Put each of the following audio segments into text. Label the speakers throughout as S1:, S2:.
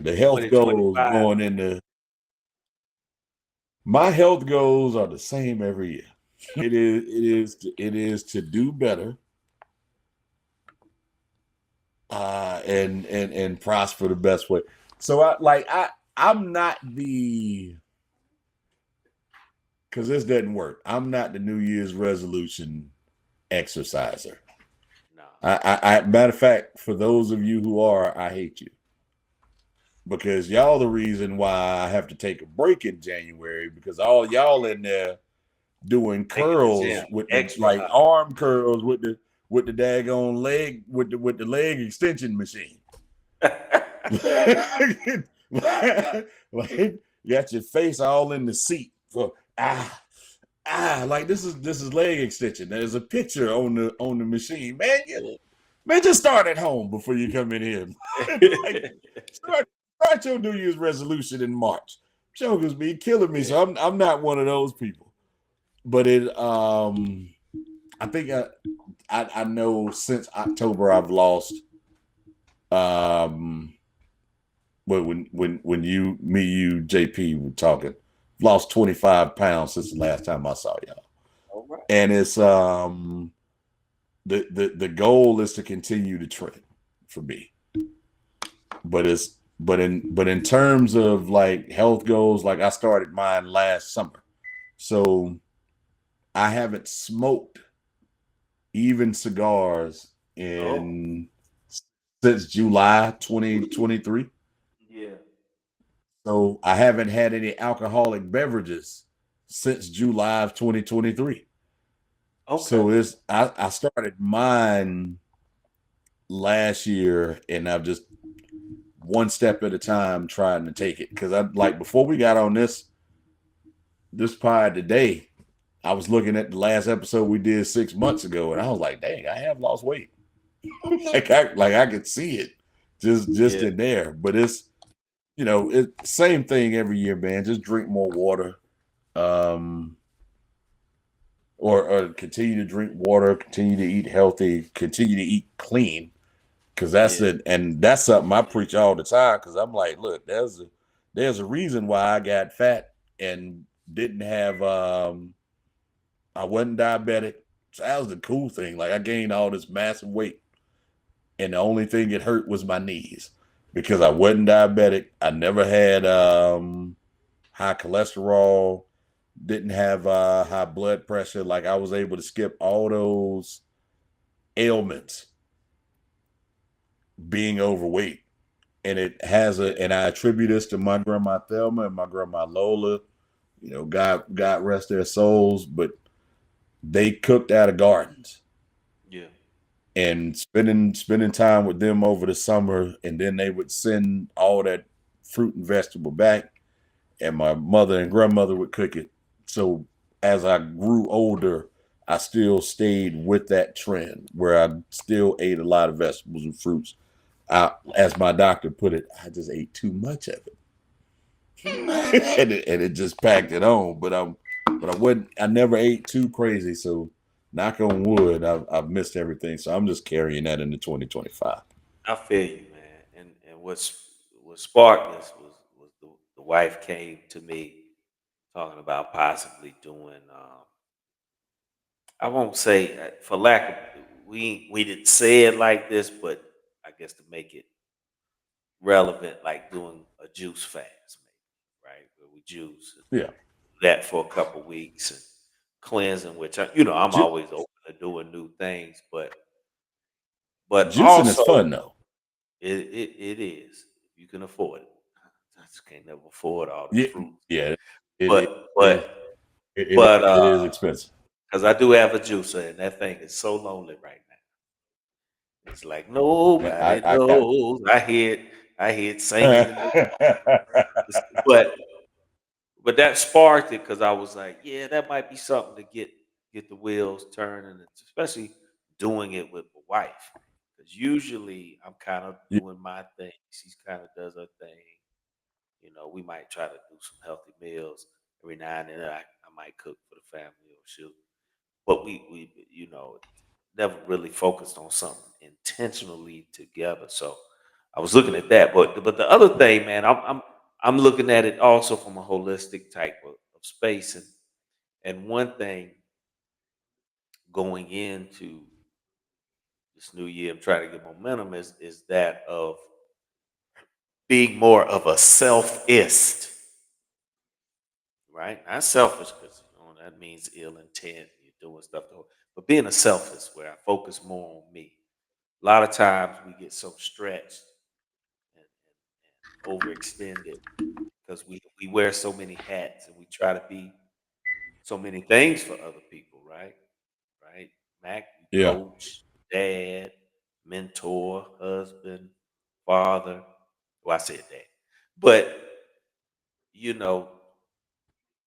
S1: the health goals
S2: 2025.
S1: going into my health goals are the same every year. It is to do better, and prosper the best way. So I'm not the because this doesn't work. I'm not the New Year's resolution exerciser.
S2: No.
S1: Matter of fact, for those of you who are, I hate you because y'all the reason why I have to take a break in January because all y'all in there doing
S2: Making the
S1: curls
S2: gym
S1: with the
S2: extra
S1: like
S2: hot.
S1: arm curls with the daggone leg with the leg extension machine. Like you got your face all in the seat for like this is leg extension. There's a picture on the machine, man. Man, just start at home before you come in here. Like start your New Year's resolution in March. Jokers be killing me, so I'm not one of those people. But I think I know since October I've lost when you JP were talking, lost 25 pounds since the last time I saw y'all.
S2: All right.
S1: And it's the goal is to continue the trend for me. But in terms of like health goals, like I started mine last summer. So I haven't smoked even cigars in since July 2023.
S2: Yeah.
S1: So I haven't had any alcoholic beverages since July of 2023.
S2: Okay.
S1: So I started mine last year and I've just one step at a time trying to take it. Cause I like before we got on this pod today, I was looking at the last episode we did 6 months ago and I was like, dang, I have lost weight. I could see it just in there. But it's same thing every year, man. Just drink more water. Or continue to drink water, continue to eat healthy, continue to eat clean, because that's it, and that's something I preach all the time. Because I'm like, look, there's a reason why I got fat and didn't have I wasn't diabetic. So that was the cool thing. Like I gained all this massive weight, and the only thing it hurt was my knees because I wasn't diabetic. I never had high cholesterol, didn't have high blood pressure. Like I was able to skip all those ailments being overweight. And I attribute this to my grandma Thelma and my grandma Lola. God rest their souls, but they cooked out of gardens.
S2: Yeah.
S1: And spending time with them over the summer, and then they would send all that fruit and vegetable back, and my mother and grandmother would cook it. So as I grew older, I still stayed with that trend where I still ate a lot of vegetables and fruits. As my doctor put it, I just ate too much of it, and it just packed it on. But I never ate too crazy. So knock on wood, I've missed everything. So I'm just carrying that into 2025.
S2: I feel you, man. And what sparked this was the wife came to me talking about possibly doing. I won't say for lack of we didn't say it like this, but I guess to make it relevant, like doing a juice fast, maybe, right? Where we juice
S1: Yeah,
S2: that for a couple weeks and cleansing, which I'm
S1: Ju-
S2: always open to doing new things, but
S1: juicing is
S2: also
S1: fun though.
S2: it is if you can afford it. I just can't never afford all the
S1: Yeah,
S2: fruits,
S1: yeah, it
S2: but
S1: is.
S2: but
S1: It
S2: but
S1: it is expensive.
S2: because I do have a juicer and that thing is so lonely right now. It's like nobody
S1: I got.
S2: knows. I hear it singing in the but but that sparked it because I was like, yeah, that might be something to get the wheels turning, and especially doing it with my wife. Because usually I'm kind of
S1: Yeah,
S2: doing my thing. She kind of does her thing. We might try to do some healthy meals every now and then. I might cook for the family or she'll, but we never really focused on something intentionally together. So I was looking at that, but the other thing, man, I'm looking at it also from a holistic type of space, and one thing going into this new year, I'm trying to get momentum is that of being more of a selfist, right? Not selfish because that means ill intent. You're doing stuff, but being a selfist where I focus more on me. A lot of times we get so stretched and overextended because we wear so many hats and we try to be so many things for other people, right? Right? Mac,
S1: Yeah.
S2: coach, dad, mentor, husband, father. Well, I said that. But, you know,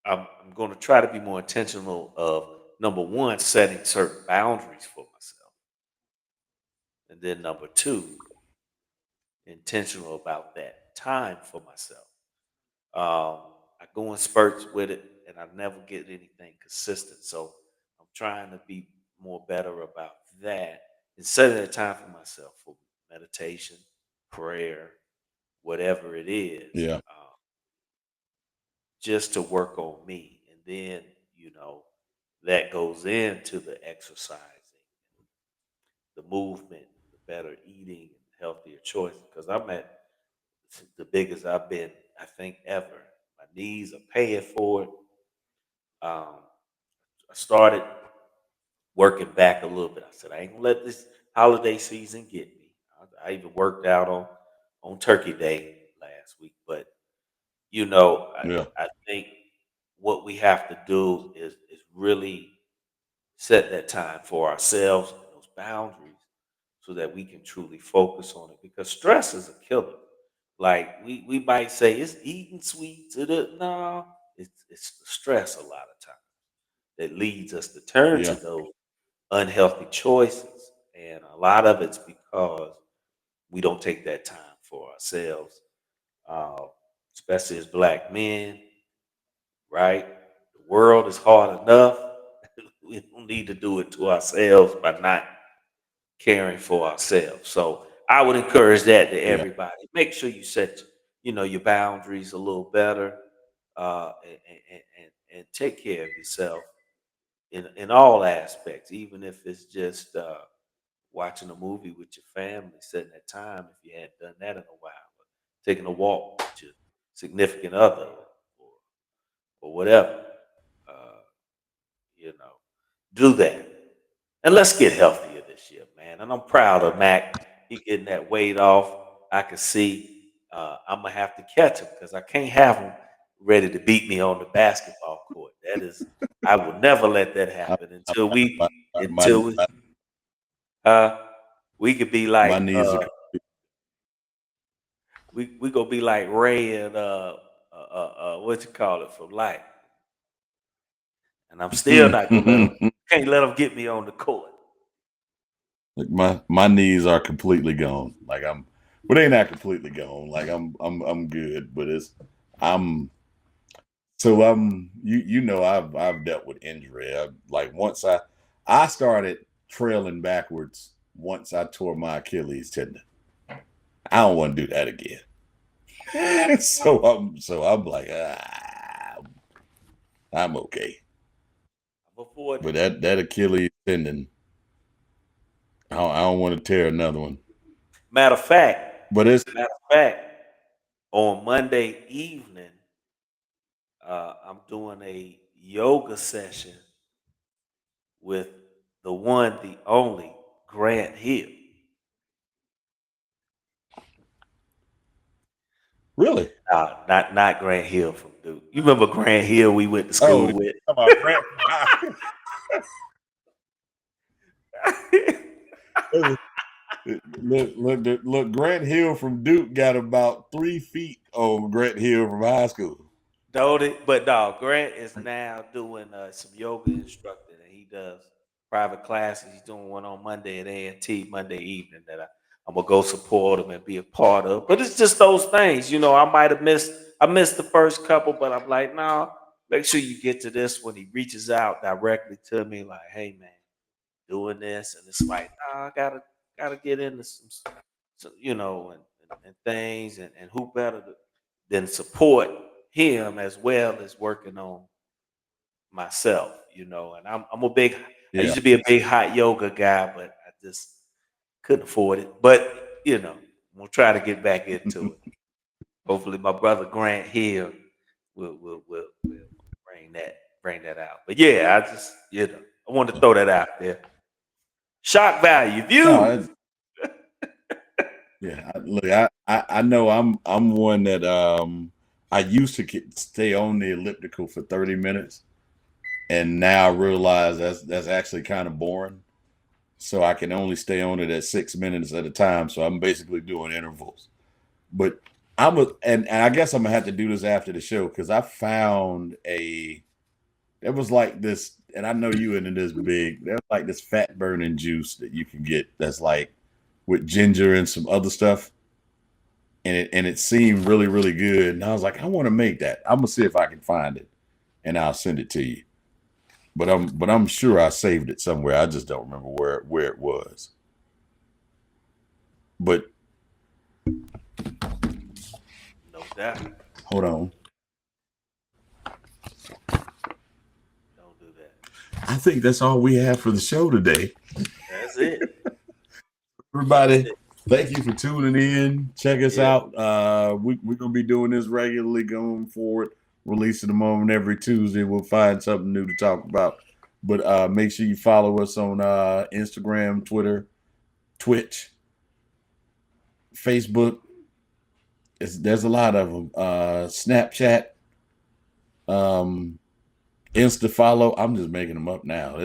S2: I'm going to try to be more intentional of number one, setting certain boundaries for myself. And then number two, intentional about that time for myself. I go in spurts with it and I never get anything consistent. So I'm trying to be more better about that and setting a time for myself for meditation, prayer, whatever it is,
S1: Yeah.
S2: just to work on me. And then, that goes into the exercising, the movement, the better eating, healthier choices. Because I'm at the biggest I've been, I think, ever. My knees are paying for it. Um, I started working back a little bit. I said, I ain't gonna let this holiday season get me. I even worked out on Turkey Day last week. But
S1: Yeah.
S2: I think what we have to do is really set that time for ourselves and those boundaries so that we can truly focus on it because stress is a killer. Like we might say it's eating sweets, no, it's the stress a lot of times that leads us to turn to
S1: Yeah.
S2: those unhealthy choices. And a lot of it's because we don't take that time for ourselves, uh, especially as black men, right? The world is hard enough. We don't need to do it to ourselves by not caring for ourselves. So I would encourage that to
S1: Yeah.
S2: everybody. Make sure you set, your boundaries a little better, and take care of yourself in all aspects, even if it's just watching a movie with your family, setting that time if you hadn't done that in a while, but taking a walk with your significant other or whatever. Uh, you know, do that. And let's get healthier this year, man. And I'm proud of Mac. He getting that weight off. I can see I'm gonna have to catch him because I can't have him ready to beat me on the basketball court. I will never let that
S1: I,
S2: happen
S1: I,
S2: until
S1: my,
S2: we
S1: my,
S2: until we
S1: my,
S2: uh we could be
S1: my
S2: like
S1: knees are.
S2: we gonna be like Ray and what you call it from Light. And I'm still not gonna let him can't let him get me on the court.
S1: Like my knees are completely gone. Like but they not completely gone. Like I'm good, but I'm I've dealt with injury. Like once I started trailing backwards once I tore my Achilles tendon. I don't want to do that again. So I'm like I'm okay.
S2: Before
S1: But that Achilles tendon, I don't want to tear another one.
S2: matter of fact,
S1: But it's
S2: matter of fact, on Monday evening, I'm doing a yoga session with the one, the only Grant Hill.
S1: really.
S2: Not Grant Hill from Duke. You remember Grant Hill we went to
S1: Oh,
S2: school
S1: you
S2: with?
S1: talking about Grant? Look. Grant Hill from Duke got about 3 feet on Grant Hill from high school.
S2: Don't it? But no, Grant is now doing some yoga instructing, and he does private classes. He's doing one on Monday at A&T Monday evening that I'm gonna go support him and be a part of. But it's just those things, I might have missed. I missed the first couple, but I'm like, no. Make sure you get to this when he reaches out directly to me, like, hey man, doing this, and it's like, nah, I gotta get into some and and things, and who better than support him as well as working on myself, and I'm a big I
S1: Yeah.
S2: used to be a big hot yoga guy, but I just couldn't afford it. But I'm gonna try to get back into it. Hopefully my brother Grant here will bring that out. But yeah, I just I wanted to throw that out there. Shock value
S1: No,
S2: view.
S1: yeah. Look, I know I'm one that I used to stay on the elliptical for 30 minutes, and now I realize that's actually kind of boring. So I can only stay on it at 6 minutes at a time. So I'm basically doing intervals. But and I guess I'm gonna have to do this after the show because I found it was like this, and I know you into this big. There's like this fat burning juice that you can get that's like with ginger and some other stuff, and it seemed really really good. And I was like, I want to make that. I'm gonna see if I can find it, and I'll send it to you. But I'm sure I saved it somewhere. I just don't remember where it was. But
S2: No doubt.
S1: hold on,
S2: Don't do that.
S1: I think that's all we have for the show today.
S2: That's it.
S1: Everybody, thank you for tuning in. Check us
S2: Yeah.
S1: out. We're gonna be doing this regularly going forward, releasing them on every Tuesday. We'll find something new to talk about. But make sure you follow us on Instagram, Twitter, Twitch, Facebook. There's a lot of them. Snapchat, Insta follow. I'm just making them up now.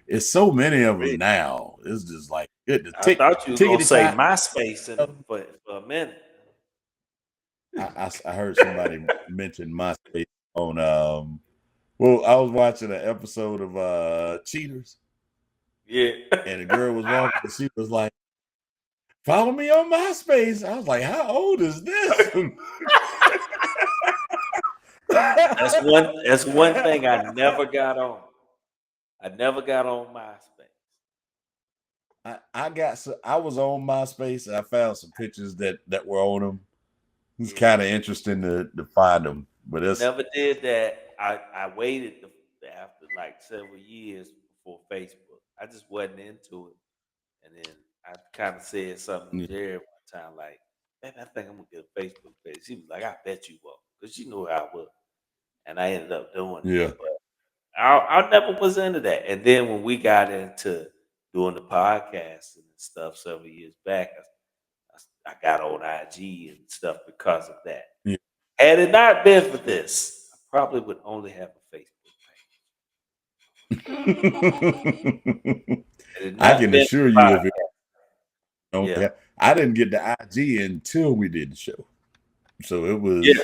S1: It's so many of them now. It's just like goodness.
S2: I thought you were gonna
S1: Tickety
S2: say
S1: tock.
S2: MySpace for a minute.
S1: I heard somebody mention MySpace on well, I was watching an episode of Cheaters,
S2: Yeah.
S1: and the girl was walking and she was like, follow me on MySpace. I was like, how old is this?
S2: That's one thing I never got on. I never got on MySpace.
S1: I was on MySpace and I found some pictures that were on them. It's
S2: Yeah.
S1: kind of interesting to find them, but it's
S2: Never did that. I waited after like several years before Facebook. I just wasn't into it. And then I kind of said something to Jerry one time, like, man, I think I'm gonna get a Facebook page. She was like, I bet you won't, because she knew how I was. And I ended up doing it.
S1: yeah.
S2: But I never was into that. And then when we got into doing the podcast and stuff several years back, I got on IG and stuff because of that.
S1: Yeah.
S2: Had it not been for this, I probably would only have a Facebook page.
S1: I can assure you if it
S2: Yeah.
S1: I didn't get the IG until we did the show. So it was
S2: Yeah.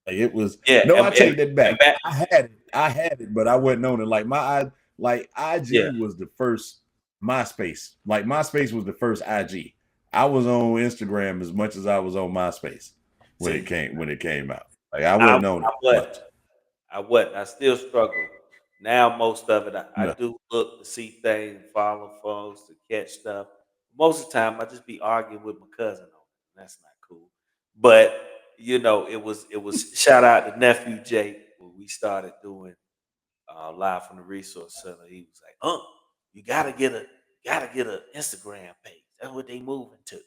S1: like it was
S2: Yeah.
S1: no, I take that back. I had it, but I wasn't on it. Like IG
S2: Yeah.
S1: was the first MySpace. Like MySpace was the first IG. I was on Instagram as much as I was on MySpace when it came out. Like I wasn't on it.
S2: I wasn't. I still struggle. Now most of it, I
S1: Yeah.
S2: do look to see things, follow folks, to catch stuff. Most of the time, I just be arguing with my cousin on it. That's not cool. But it was shout out to nephew Jake when we started doing live from the resource center. He was like, you gotta get a Instagram page. That's what they moving to.